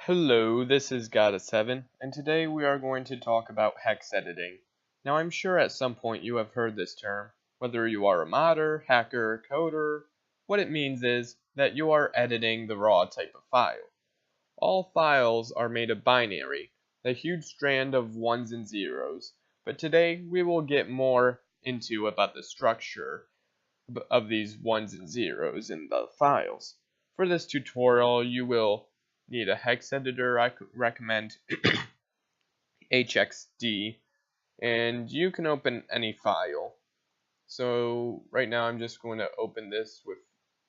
Hello, this is Gata7, and today we are going to talk about hex editing. Now I'm sure at some point you have heard this term, whether you are a modder, hacker, coder. What it means is that you are editing the raw type of file. All files are made of binary, a huge strand of ones and zeros, but today we will get more into about the structure of these ones and zeros in the files. For this tutorial, you will need a hex editor. I could recommend HXD, and you can open any file. So right now I'm just going to open this with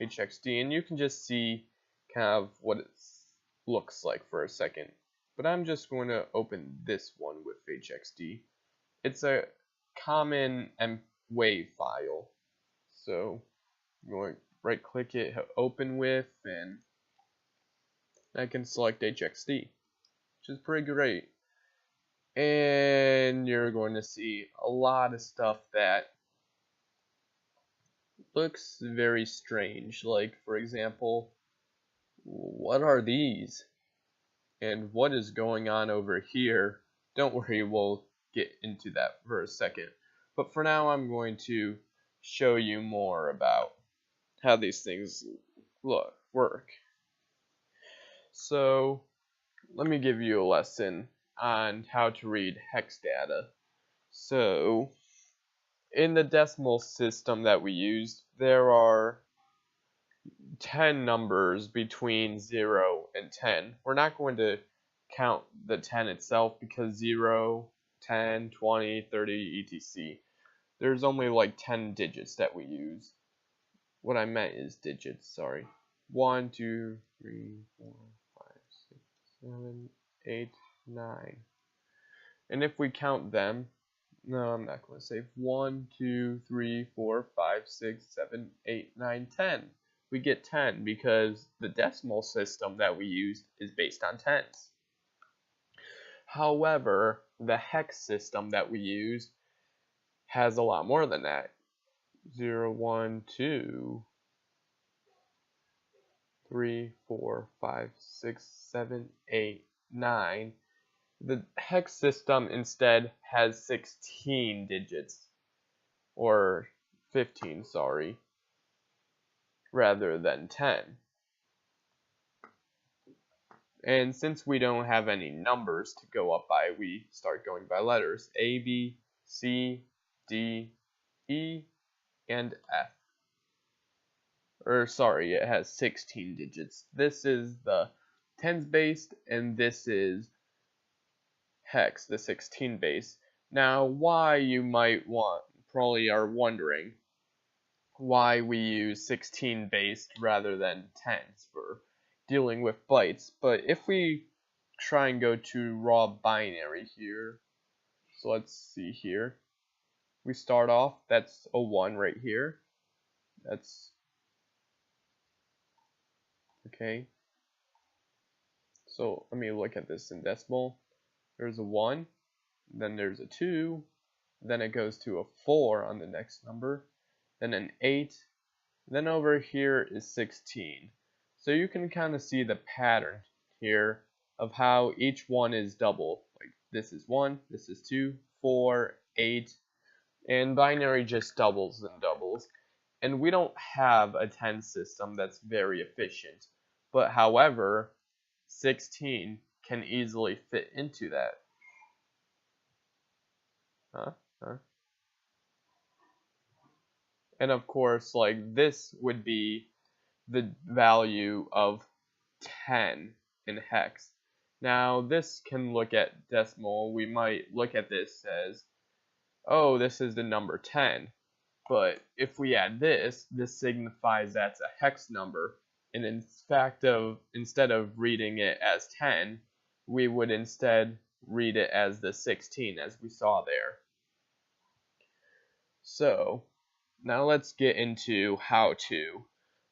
HXD, and you can just see kind of what it looks like for a second. But I'm just going to open this one with HXD. It's a common WAV file. So I'm going to right click it, open with, and I can select HXD, which is pretty great. And you're going to see a lot of stuff that looks very strange. Like, for example, what are these? And what is going on over here? Don't worry, we'll get into that for a second. But for now, I'm going to show you more about how these things work. So let me give you a lesson on how to read hex data. So in the decimal system that we used, there are 10 numbers between 0 and 10. We're not going to count the 10 itself because 0, 10, 20, 30, etc. There's only like 10 digits that we use. What I meant is digits, sorry. 1, 2, 3, 4, 5, 6, 7, 8, 9. And if we count them, no, I'm not going to say 1, 2, 3, 4, 5, 6, 7, 8, 9, 10. We get 10 because the decimal system that we used is based on tens. However, the hex system that we use has a lot more than that. 0, 1, 2, 3, 4, 5, 6, 7, 8, 9. The hex system instead has 16 digits, or 15, sorry, rather than 10. And since we don't have any numbers to go up by, we start going by letters: A, B, C, D, E, and F. Or sorry, it has 16 digits. This is the tens based, and this is hex, the 16 base. Now, why you might probably are wondering why we use 16 based rather than tens for dealing with bytes. But if we try and go to raw binary here, so let's see here. We start off, that's a 1 right here. That's okay. So let me look at this in decimal. There's a 1, then there's a 2, then it goes to a 4 on the next number, then an 8, then over here is 16. So you can kind of see the pattern here of how each one is double. Like this is 1, this is 2, 4, 8, and binary just doubles and doubles. And we don't have a 10 system that's very efficient, but however, 16 can easily fit into that. And of course, like this would be the value of 10 in hex. Now this can look at decimal. We might look at this as, oh, this is the number 10. But if we add this, this signifies that's a hex number. And in fact, instead of reading it as 10, we would instead read it as the 16, as we saw there. So now let's get into how to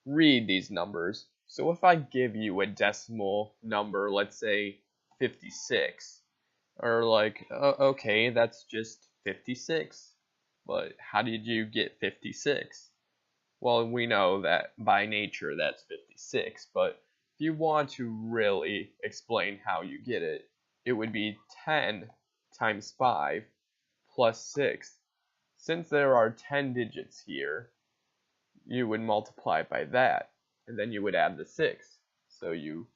read these numbers. So if I give you a decimal number, let's say 56, or like, okay, that's just 56. But how did you get 56? Well, we know that by nature that's 56, but if you want to really explain how you get it, it would be 10 times 5 plus 6. Since there are 10 digits here, you would multiply by that, and then you would add the 6. So you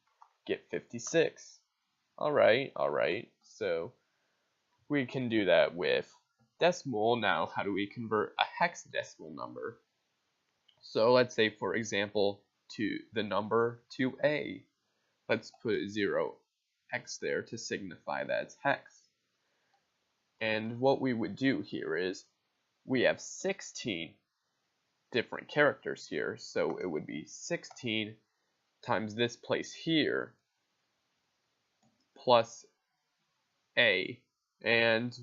get 56. Alright, so we can do that with decimal. Now, how do we convert a hexadecimal number? So let's say, for example, to the number 2a. Let's put 0x there to signify that it's hex. And what we would do here is we have 16 different characters here, so it would be 16 times this place here plus a, and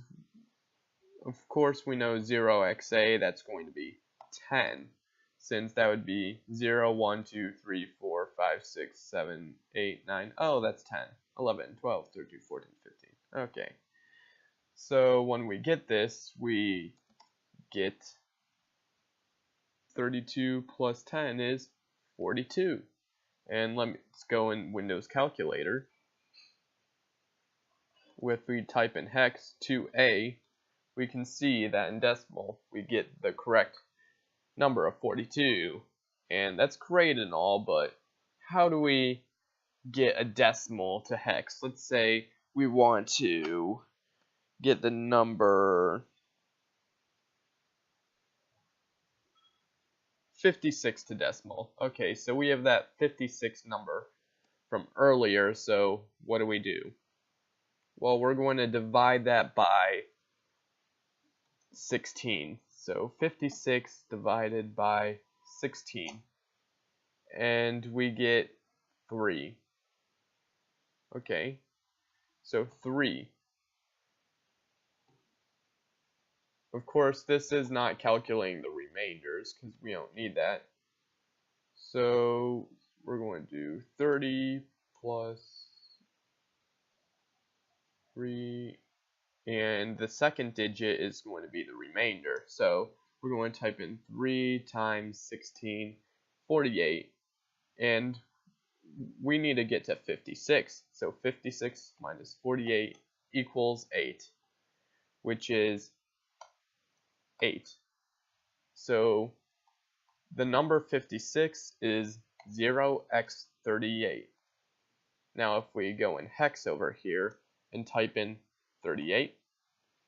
of course we know 0xa, that's going to be 10, since that would be 0, 1, 2, 3, 4, 5, 6, 7, 8, 9, oh, that's 10, 11, 12, 13, 14, 15, okay. So when we get this, we get 32 plus 10 is 42. And let's go in Windows Calculator. If we type in hex 2a, we can see that in decimal we get the correct number of 42. And that's great and all, but how do we get a decimal to hex? Let's say we want to get the number 56 to decimal. Okay, so we have that 56 number from earlier, so what do? Well, we're going to divide that by 16. So 56 divided by 16. And we get 3. Okay, so 3. Of course, this is not calculating the remainders because we don't need that. So we're going to do 30 plus 3, and the second digit is going to be the remainder. So we're going to type in 3 times 16, 48, and we need to get to 56. So 56 minus 48 equals 8, which is 8. So the number 56 is 0x38. Now if we go in hex over here and type in 38,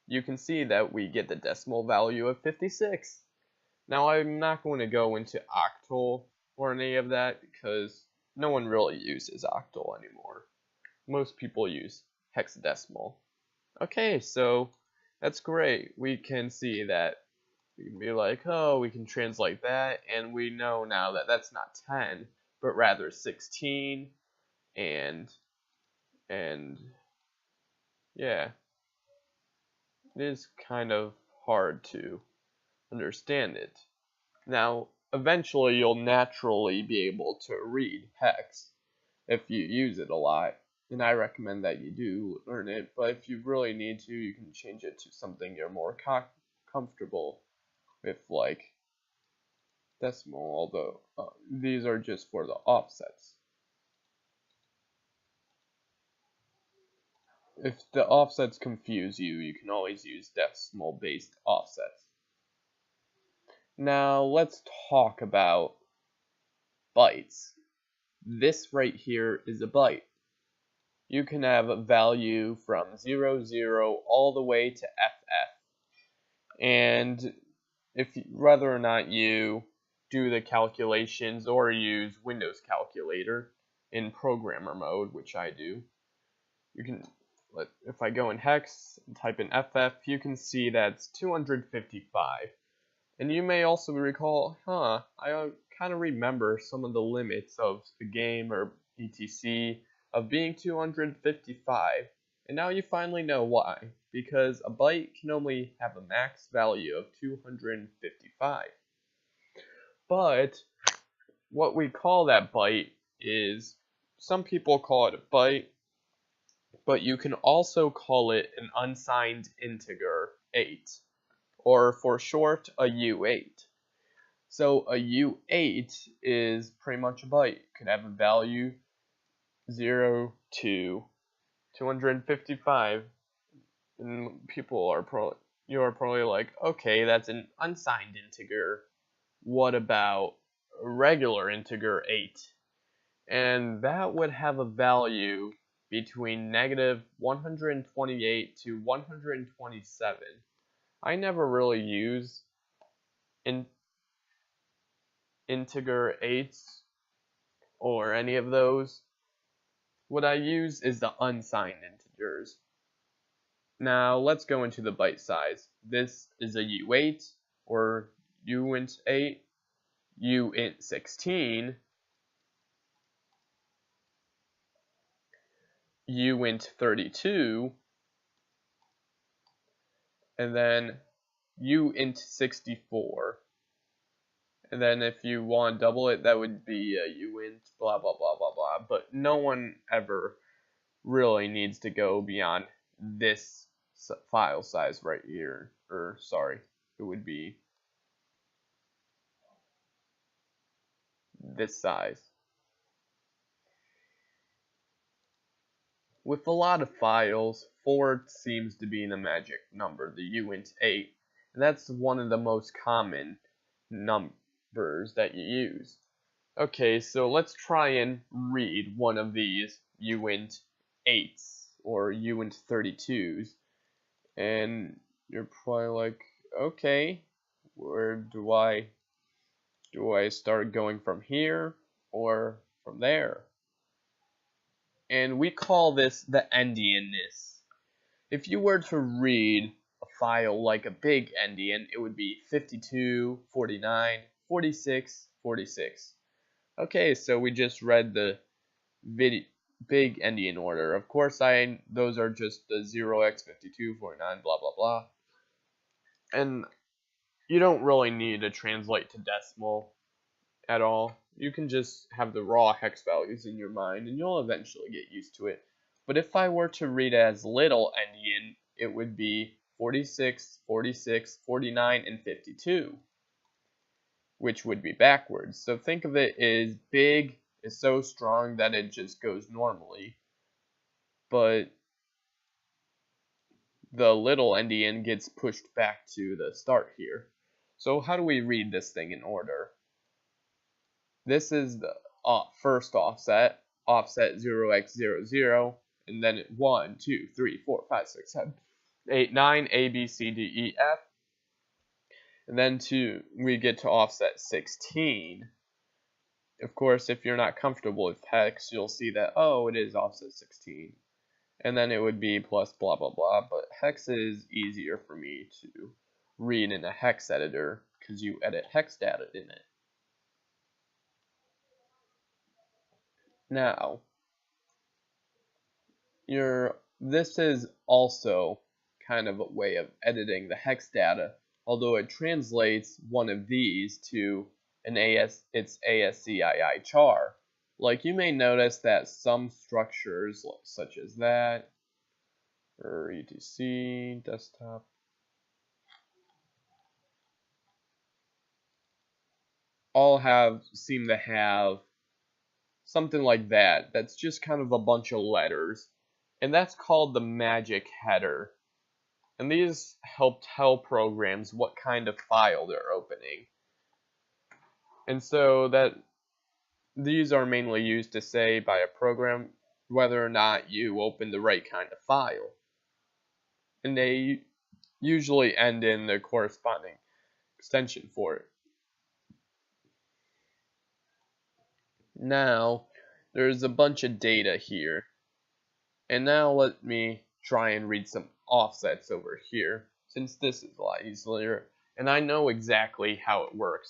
you can see that we get the decimal value of 56. Now I'm not going to go into octal or any of that because no one really uses octal anymore. Most people use hexadecimal. Okay, so that's great. We can see that we can be like, oh, we can translate that, and we know now that that's not 10, but rather 16, and yeah, it is kind of hard to understand it. Now, eventually you'll naturally be able to read hex if you use it a lot, and I recommend that you do learn it, but if you really need to, you can change it to something you're more comfortable with, like decimal, although these are just for the offsets. If the offsets confuse you, you can always use decimal-based offsets. Now let's talk about bytes. This right here is a byte. You can have a value from 00 all the way to FF. And whether or not you do the calculations or use Windows Calculator in programmer mode, which I do, you can, if I go in hex and type in FF, you can see that's 255. And you may also recall, I kind of remember some of the limits of the game or etc. of being 255. And now you finally know why. Because a byte can only have a max value of 255. But what we call that byte is, some people call it a byte, but you can also call it an unsigned integer 8, or for short, a U8. So a U8 is pretty much a byte. It could have a value 0 to 255, and you're probably like, okay, that's an unsigned integer. What about a regular integer 8? And that would have a value between negative 128 to 127. I never really use integer 8s or any of those. What I use is the unsigned integers. Now let's go into the byte size. This is a U8 or uint8, uint16, uint32, and then uint64. And then if you want to double it, that would be uint blah blah blah blah blah. But no one ever really needs to go beyond this file size right here. Or sorry, it would be this size. With a lot of files, 4 seems to be the magic number, the uint8. And that's one of the most common numbers that you use. Okay, so let's try and read one of these uint8s or uint32s. And you're probably like, okay, where do I start going from here or from there? And we call this the endianness. If you were to read a file like a big endian, it would be 52, 49, 46, 46. Okay, so we just read the big endian order. Of course, those are just the 0x, 52, 49, blah, blah, blah. And you don't really need to translate to decimal at all. You can just have the raw hex values in your mind, and you'll eventually get used to it. But if I were to read as little endian, it would be 46, 46, 49, and 52, which would be backwards. So think of it as big is so strong that it just goes normally, but the little endian gets pushed back to the start here. So how do we read this thing in order? This is the first offset 0x00, and then 1, 2, 3, 4, 5, 6, 7, 8, 9, A, B, C, D, E, F. And then we get to offset 16. Of course, if you're not comfortable with hex, you'll see that, oh, it is offset 16. And then it would be plus blah, blah, blah. But hex is easier for me to read in a hex editor because you edit hex data in it. Now, this is also kind of a way of editing the hex data, although it translates one of these to its ASCII char. Like you may notice that some structures, such as that, or etc, desktop, all seem to have something like that. That's just kind of a bunch of letters. And that's called the magic header. And these help tell programs what kind of file they're opening. And so these are mainly used to say by a program whether or not you open the right kind of file. And they usually end in the corresponding extension for it. Now, there's a bunch of data here. And now let me try and read some offsets over here, since this is a lot easier, and I know exactly how it works.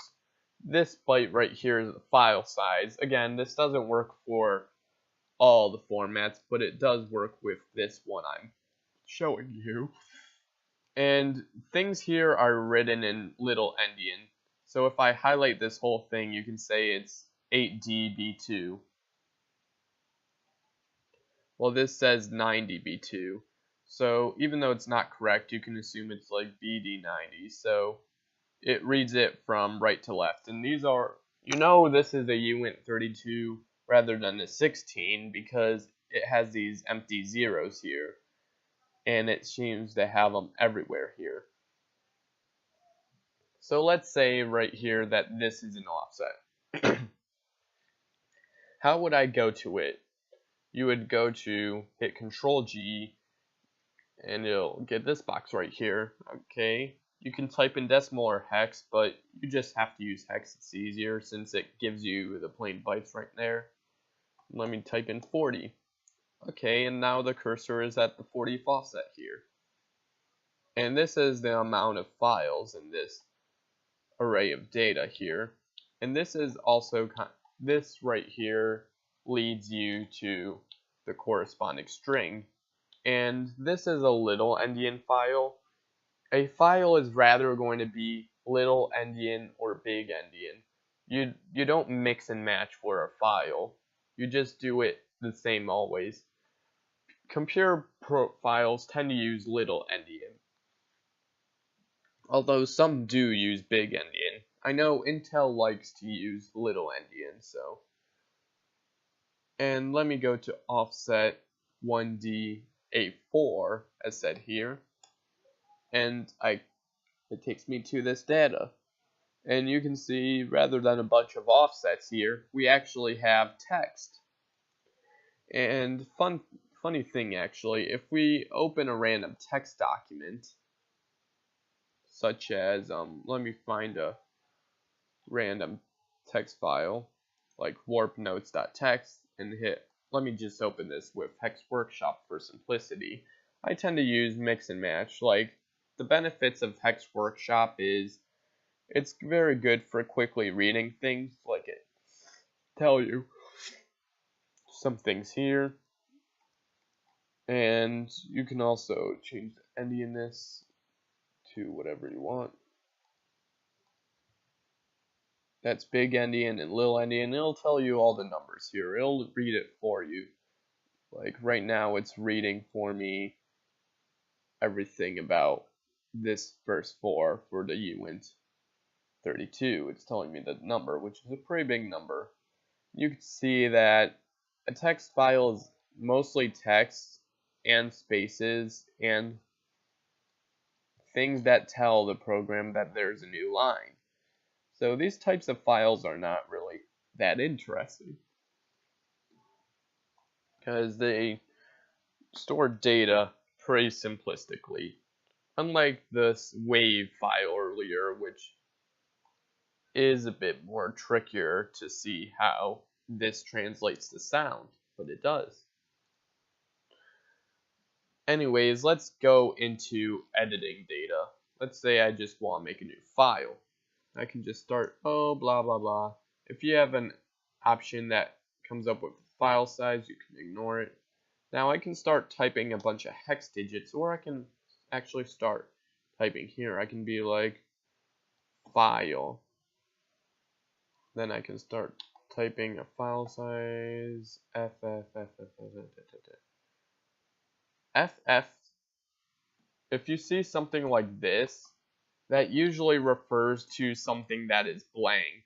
This byte right here is the file size. Again, this doesn't work for all the formats, but it does work with this one I'm showing you. And things here are written in little endian. So if I highlight this whole thing, you can say it's 8dB2. Well, this says 9dB2. So even though it's not correct, you can assume it's like BD90. So it reads it from right to left. And these are, this is a uint32 rather than the 16 because it has these empty zeros here, and it seems to have them everywhere here. So let's say right here that this is an offset. How would I go to it? You would go to hit Control G, and it'll get this box right here. Okay, you can type in decimal or hex, but you just have to use hex. It's easier since it gives you the plain bytes right there. Let me type in 40. Okay, and now the cursor is at the 40th offset here. And this is the amount of files in this array of data here. And this is also, this right here leads you to the corresponding string. And this is a little endian file. A file is rather going to be little endian or big endian. You don't mix and match for a file. You just do it the same always. Computer files tend to use little endian, although some do use big endian. I know Intel likes to use little endian, so. And let me go to offset 1D84 as said here, and it takes me to this data. And you can see rather than a bunch of offsets here, we actually have text. And funny thing actually, if we open a random text document, such as, let me find a random text file, like warpnotes.txt, and let me just open this with Hex Workshop for simplicity. I tend to use mix and match. Like, the benefits of Hex Workshop is, it's very good for quickly reading things, like it tell you some things here. And you can also change the endianness to whatever you want. That's big endian and little endian. It'll tell you all the numbers here. It'll read it for you. Like right now it's reading for me everything about this first 4 for the uint 32. It's telling me the number, which is a pretty big number. You can see that a text file is mostly text and spaces and things that tell the program that there's a new line. So these types of files are not really that interesting because they store data pretty simplistically. Unlike this wave file earlier, which is a bit more trickier to see how this translates to sound, but it does. Anyways, let's go into editing data. Let's say I just want to make a new file. I can just start, blah, blah, blah. If you have an option that comes up with file size, you can ignore it. Now I can start typing a bunch of hex digits, or I can actually start typing here. I can be like, file. Then I can start typing a file size, FF. If you see something like this, that usually refers to something that is blank.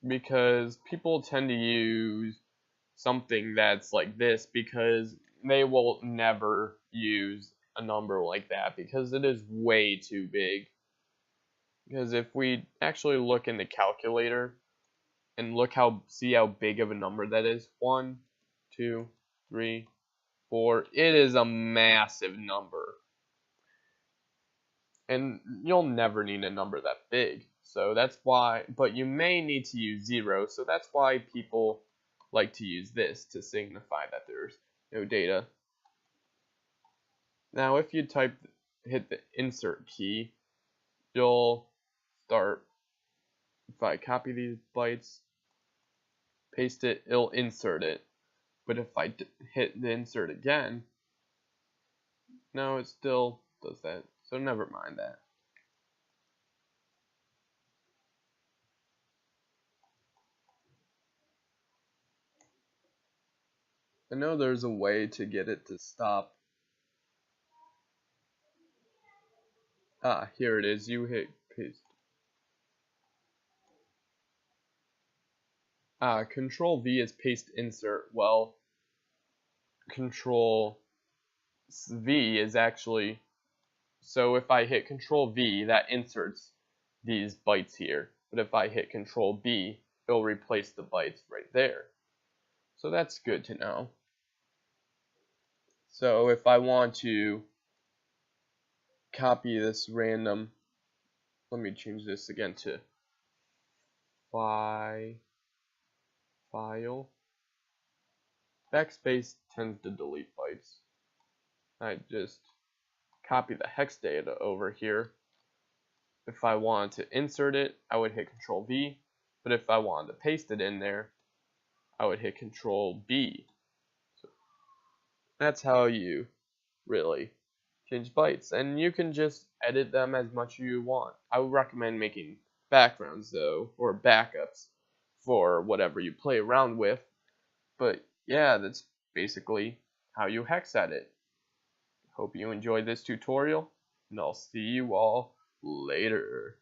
Because people tend to use something that's like this because they will never use a number like that because it is way too big. Because if we actually look in the calculator and see how big of a number that is, 1, 2, 3, 4, it is a massive number. And you'll never need a number that big. So that's why, but you may need to use 0, so that's why people like to use this to signify that there's no data. Now if you hit the insert key, you'll start, if I copy these bytes, paste it, it'll insert it. But if I hit the insert again, no, it still does that. So never mind that. I know there's a way to get it to stop. Here it is. You hit paste. Control V is paste insert. Well, Control V is actually, so if I hit Control V, that inserts these bytes here. But if I hit Control B, it'll replace the bytes right there. So that's good to know. So if I want to copy this random, let me change this again to file. Backspace tends to delete bytes. I just copy the hex data over here. If I wanted to insert it, I would hit Control V, but if I wanted to paste it in there, I would hit Control B. So that's how you really change bytes, and you can just edit them as much as you want. I would recommend making backgrounds though, or backups for whatever you play around with. But yeah, that's basically how you hex edit. Hope you enjoyed this tutorial, and I'll see you all later.